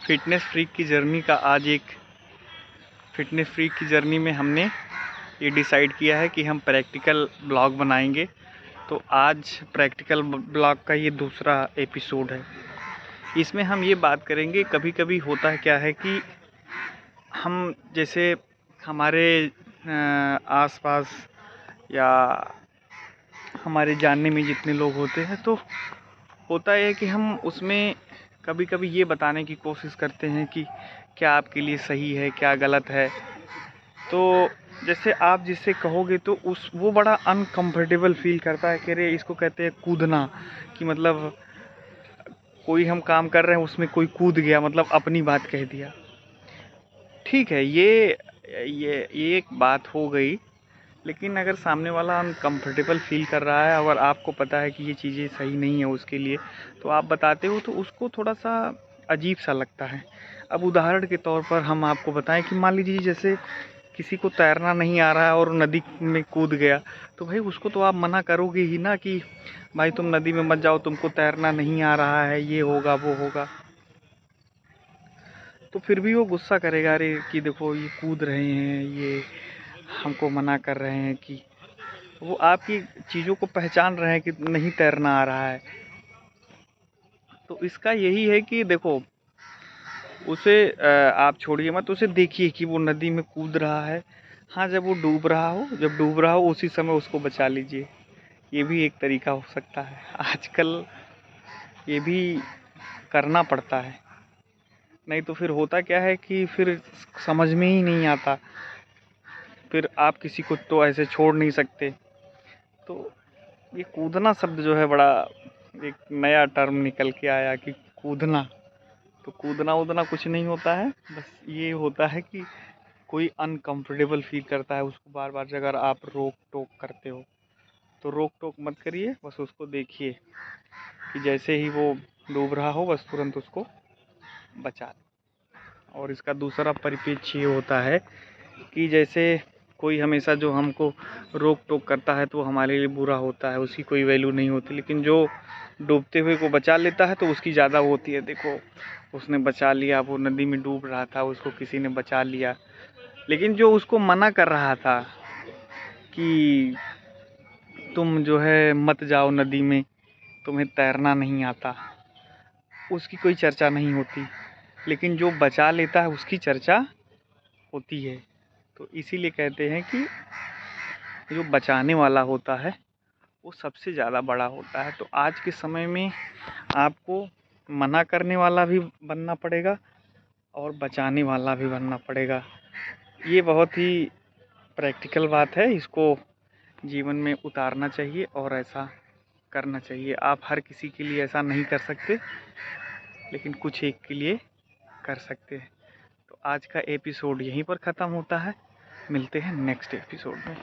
Fitness freak की journey का आज एक फिटनेस फ्रीक की जर्नी में हमने ये डिसाइड किया है कि हम प्रैक्टिकल ब्लॉग बनाएंगे। तो आज प्रैक्टिकल ब्लॉग का ये दूसरा एपिसोड है। इसमें हम ये बात करेंगे, कभी कभी होता है क्या है कि हम जैसे हमारे आसपास या हमारे जानने में जितने लोग होते हैं, तो होता है कि हम उसमें कभी कभी ये बताने की कोशिश करते हैं कि क्या आपके लिए सही है, क्या गलत है। तो जैसे आप जिससे कहोगे तो वो बड़ा अनकंफर्टेबल फील करता है कि अरे इसको कहते हैं कूदना, कि मतलब कोई हम काम कर रहे हैं उसमें कोई कूद गया, मतलब अपनी बात कह दिया। ठीक है, ये एक बात हो गई। लेकिन अगर सामने वाला अनकंफर्टेबल फील कर रहा है और आपको पता है कि ये चीज़ें सही नहीं है उसके लिए, तो आप बताते हो तो उसको थोड़ा सा अजीब सा लगता है। अब उदाहरण के तौर पर हम आपको बताएं कि मान लीजिए जैसे किसी को तैरना नहीं आ रहा है और नदी में कूद गया, तो भाई उसको तो आप मना करोगे ही ना कि भाई तुम नदी में मत जाओ, तुमको तैरना नहीं आ रहा है, ये होगा वो होगा। तो फिर भी वो गुस्सा करेगा, अरे कि देखो ये कूद रहे हैं, ये हमको मना कर रहे हैं। कि वो आपकी चीज़ों को पहचान रहे हैं कि नहीं तैरना आ रहा है। तो इसका यही है कि देखो उसे आप छोड़िए मत, उसे देखिए कि वो नदी में कूद रहा है। हाँ, जब वो डूब रहा हो, जब डूब रहा हो उसी समय उसको बचा लीजिए। ये भी एक तरीका हो सकता है। आजकल ये भी करना पड़ता है, नहीं तो फिर होता क्या है कि फिर समझ में ही नहीं आता। फिर आप किसी को तो ऐसे छोड़ नहीं सकते। तो ये कूदना शब्द जो है बड़ा एक नया टर्म निकल के आया कि कूदना। तो कूदना उदना कुछ नहीं होता है, बस ये होता है कि कोई अनकंफर्टेबल फील करता है उसको बार बार अगर आप रोक टोक करते हो। तो रोक टोक मत करिए, बस उसको देखिए कि जैसे ही वो डूब रहा हो बस तुरंत उसको बचा लें। और इसका दूसरा परिप्रेक्ष्य ये होता है कि जैसे कोई हमेशा जो हमको रोक टोक करता है तो हमारे लिए बुरा होता है, उसकी कोई वैल्यू नहीं होती। लेकिन जो डूबते हुए को बचा लेता है तो उसकी ज़्यादा होती है। देखो उसने बचा लिया, वो नदी में डूब रहा था, उसको किसी ने बचा लिया। लेकिन जो उसको मना कर रहा था कि तुम जो है मत जाओ नदी में, तुम्हें तैरना नहीं आता, उसकी कोई चर्चा नहीं होती। लेकिन जो बचा लेता है उसकी चर्चा होती है। तो इसीलिए कहते हैं कि जो बचाने वाला होता है वो सबसे ज़्यादा बड़ा होता है। तो आज के समय में आपको मना करने वाला भी बनना पड़ेगा और बचाने वाला भी बनना पड़ेगा। ये बहुत ही प्रैक्टिकल बात है, इसको जीवन में उतारना चाहिए और ऐसा करना चाहिए। आप हर किसी के लिए ऐसा नहीं कर सकते, लेकिन कुछ एक के लिए कर सकते हैं। तो आज का एपिसोड यहीं पर ख़त्म होता है। मिलते हैं नेक्स्ट एपिसोड में।